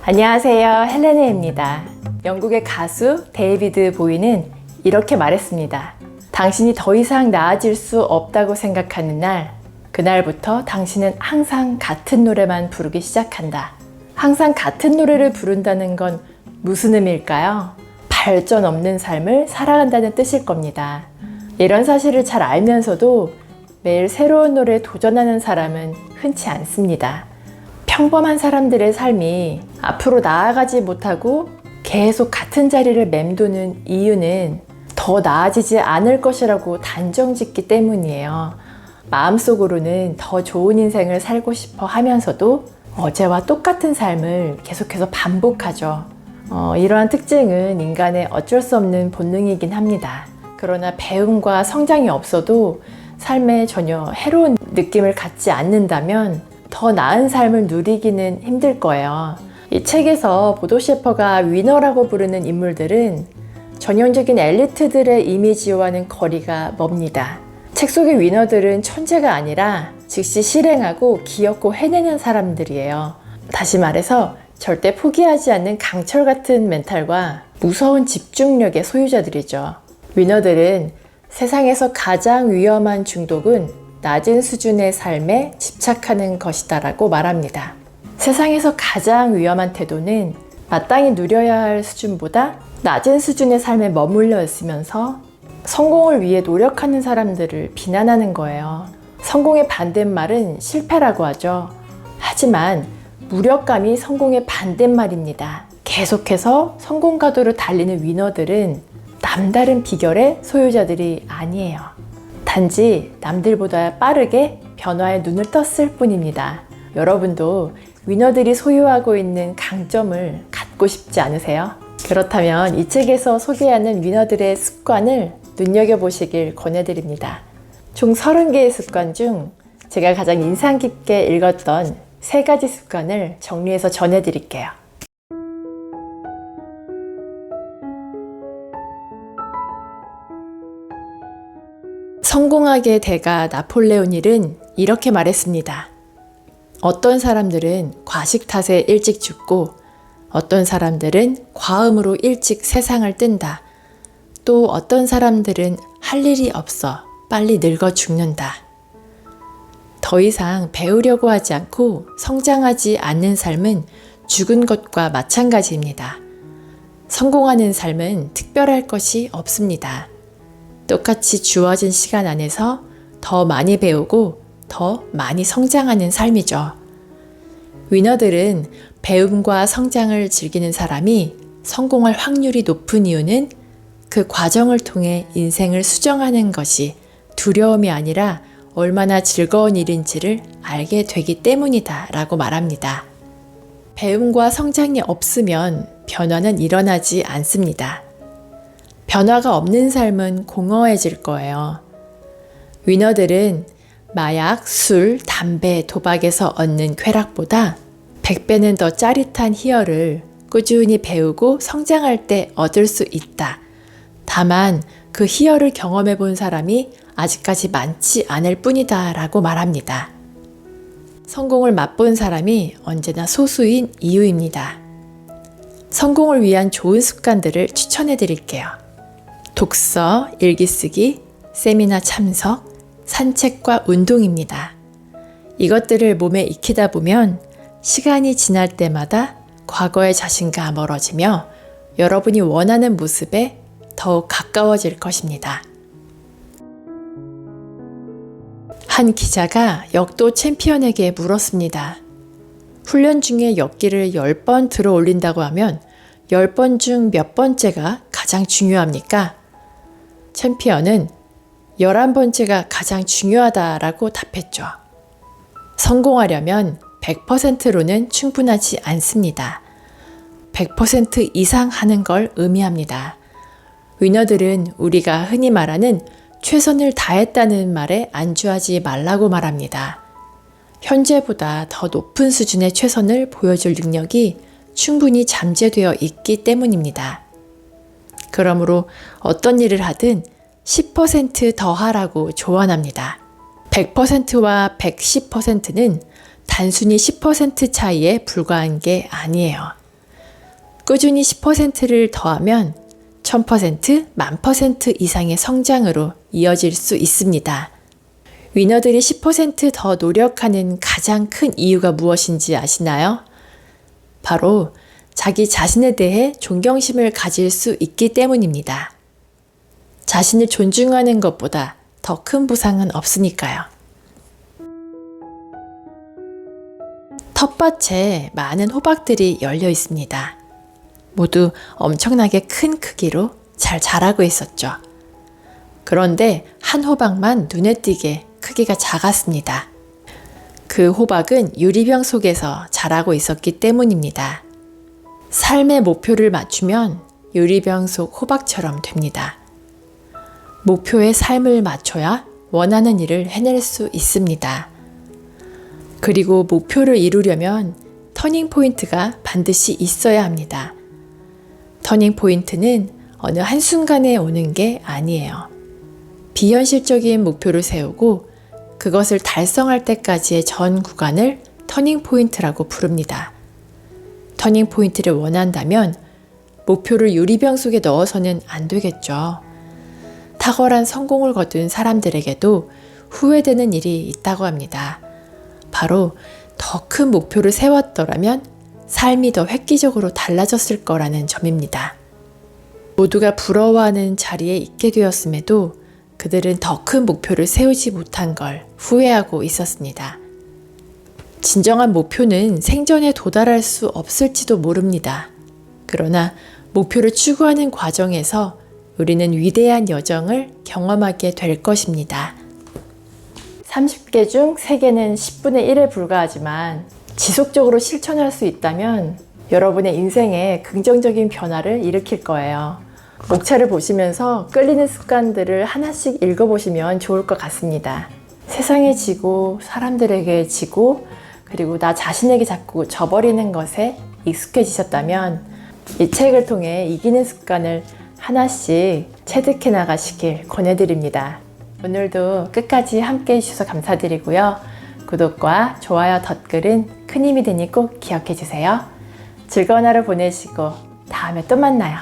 안녕하세요, 헬레네입니다. 영국의 가수 데이비드 보이는 이렇게 말했습니다. 당신이 더 이상 나아질 수 없다고 생각하는 날, 그날부터 당신은 항상 같은 노래만 부르기 시작한다. 항상 같은 노래를 부른다는 건 무슨 의미일까요? 발전 없는 삶을 살아간다는 뜻일 겁니다. 이런 사실을 잘 알면서도 매일 새로운 노래에 도전하는 사람은 흔치 않습니다. 평범한 사람들의 삶이 앞으로 나아가지 못하고 계속 같은 자리를 맴도는 이유는 더 나아지지 않을 것이라고 단정짓기 때문이에요. 마음속으로는 더 좋은 인생을 살고 싶어 하면서도 어제와 똑같은 삶을 계속해서 반복하죠. 이러한 특징은 인간의 어쩔 수 없는 본능이긴 합니다. 그러나 배움과 성장이 없어도 삶에 전혀 해로운 느낌을 갖지 않는다면 더 나은 삶을 누리기는 힘들 거예요. 이 책에서 보도 셰퍼가 위너라고 부르는 인물들은 전형적인 엘리트들의 이미지와는 거리가 멉니다. 책 속의 위너들은 천재가 아니라 즉시 실행하고 기어코 해내는 사람들이에요. 다시 말해서 절대 포기하지 않는 강철 같은 멘탈과 무서운 집중력의 소유자들이죠. 위너들은 세상에서 가장 위험한 중독은 낮은 수준의 삶에 집착하는 것이다 라고 말합니다. 세상에서 가장 위험한 태도는 마땅히 누려야 할 수준보다 낮은 수준의 삶에 머물러 있으면서 성공을 위해 노력하는 사람들을 비난하는 거예요. 성공의 반대말은 실패라고 하죠. 하지만 무력감이 성공의 반대말입니다. 계속해서 성공 가도를 달리는 위너들은 남다른 비결의 소유자들이 아니에요. 단지 남들보다 빠르게 변화에 눈을 떴을 뿐입니다. 여러분도 위너들이 소유하고 있는 강점을 갖고 싶지 않으세요? 그렇다면 이 책에서 소개하는 위너들의 습관을 눈여겨보시길 권해드립니다. 총 30개의 습관 중 제가 가장 인상 깊게 읽었던 3가지 습관을 정리해서 전해드릴게요. 성공학의 대가 나폴레온 힐은 이렇게 말했습니다. 어떤 사람들은 과식 탓에 일찍 죽고 어떤 사람들은 과음으로 일찍 세상을 뜬다. 또 어떤 사람들은 할 일이 없어 빨리 늙어 죽는다. 더 이상 배우려고 하지 않고 성장하지 않는 삶은 죽은 것과 마찬가지입니다. 성공하는 삶은 특별할 것이 없습니다. 똑같이 주어진 시간 안에서 더 많이 배우고 더 많이 성장하는 삶이죠. 위너들은 배움과 성장을 즐기는 사람이 성공할 확률이 높은 이유는 그 과정을 통해 인생을 수정하는 것이 두려움이 아니라 얼마나 즐거운 일인지를 알게 되기 때문이다 라고 말합니다. 배움과 성장이 없으면 변화는 일어나지 않습니다. 변화가 없는 삶은 공허해질 거예요. 위너들은 마약, 술, 담배, 도박에서 얻는 쾌락보다 100배는 더 짜릿한 희열을 꾸준히 배우고 성장할 때 얻을 수 있다. 다만 그 희열을 경험해 본 사람이 아직까지 많지 않을 뿐이다 라고 말합니다. 성공을 맛본 사람이 언제나 소수인 이유입니다. 성공을 위한 좋은 습관들을 추천해 드릴게요. 독서, 일기쓰기, 세미나 참석, 산책과 운동입니다. 이것들을 몸에 익히다 보면 시간이 지날 때마다 과거의 자신과 멀어지며 여러분이 원하는 모습에 더욱 가까워질 것입니다. 한 기자가 역도 챔피언에게 물었습니다. 훈련 중에 역기를 10번 들어 올린다고 하면 10번 중 몇 번째가 가장 중요합니까? 챔피언은 11번째가 가장 중요하다라고 답했죠. 성공하려면 100%로는 충분하지 않습니다. 100% 이상 하는 걸 의미합니다. 위너들은 우리가 흔히 말하는 최선을 다했다는 말에 안주하지 말라고 말합니다. 현재보다 더 높은 수준의 최선을 보여줄 능력이 충분히 잠재되어 있기 때문입니다. 그러므로 어떤 일을 하든 10% 더 하라고 조언합니다. 100%와 110%는 단순히 10% 차이에 불과한 게 아니에요. 꾸준히 10%를 더하면 1000%, 10,000% 이상의 성장으로 이어질 수 있습니다. 위너들이 10% 더 노력하는 가장 큰 이유가 무엇인지 아시나요? 바로 자기 자신에 대해 존경심을 가질 수 있기 때문입니다. 자신을 존중하는 것보다 더 큰 보상은 없으니까요. 텃밭에 많은 호박들이 열려 있습니다. 모두 엄청나게 큰 크기로 잘 자라고 있었죠. 그런데 한 호박만 눈에 띄게 크기가 작았습니다. 그 호박은 유리병 속에서 자라고 있었기 때문입니다. 삶의 목표를 맞추면 유리병 속 호박처럼 됩니다. 목표의 삶을 맞춰야 원하는 일을 해낼 수 있습니다. 그리고 목표를 이루려면 터닝 포인트가 반드시 있어야 합니다. 터닝 포인트는 어느 한순간에 오는 게 아니에요. 비현실적인 목표를 세우고 그것을 달성할 때까지의 전 구간을 터닝 포인트라고 부릅니다. 터닝 포인트를 원한다면 목표를 유리병 속에 넣어서는 안 되겠죠. 탁월한 성공을 거둔 사람들에게도 후회되는 일이 있다고 합니다. 바로 더 큰 목표를 세웠더라면 삶이 더 획기적으로 달라졌을 거라는 점입니다. 모두가 부러워하는 자리에 있게 되었음에도 그들은 더 큰 목표를 세우지 못한 걸 후회하고 있었습니다. 진정한 목표는 생전에 도달할 수 없을지도 모릅니다. 그러나 목표를 추구하는 과정에서 우리는 위대한 여정을 경험하게 될 것입니다. 30개 중 3개는 10분의 1에 불과하지만 지속적으로 실천할 수 있다면 여러분의 인생에 긍정적인 변화를 일으킬 거예요. 목차를 보시면서 끌리는 습관들을 하나씩 읽어보시면 좋을 것 같습니다. 세상에 지고 사람들에게 지고 그리고 나 자신에게 자꾸 져버리는 것에 익숙해지셨다면 이 책을 통해 이기는 습관을 하나씩 체득해 나가시길 권해드립니다. 오늘도 끝까지 함께 해주셔서 감사드리고요. 구독과 좋아요, 덧글은 큰 힘이 되니 꼭 기억해 주세요. 즐거운 하루 보내시고 다음에 또 만나요.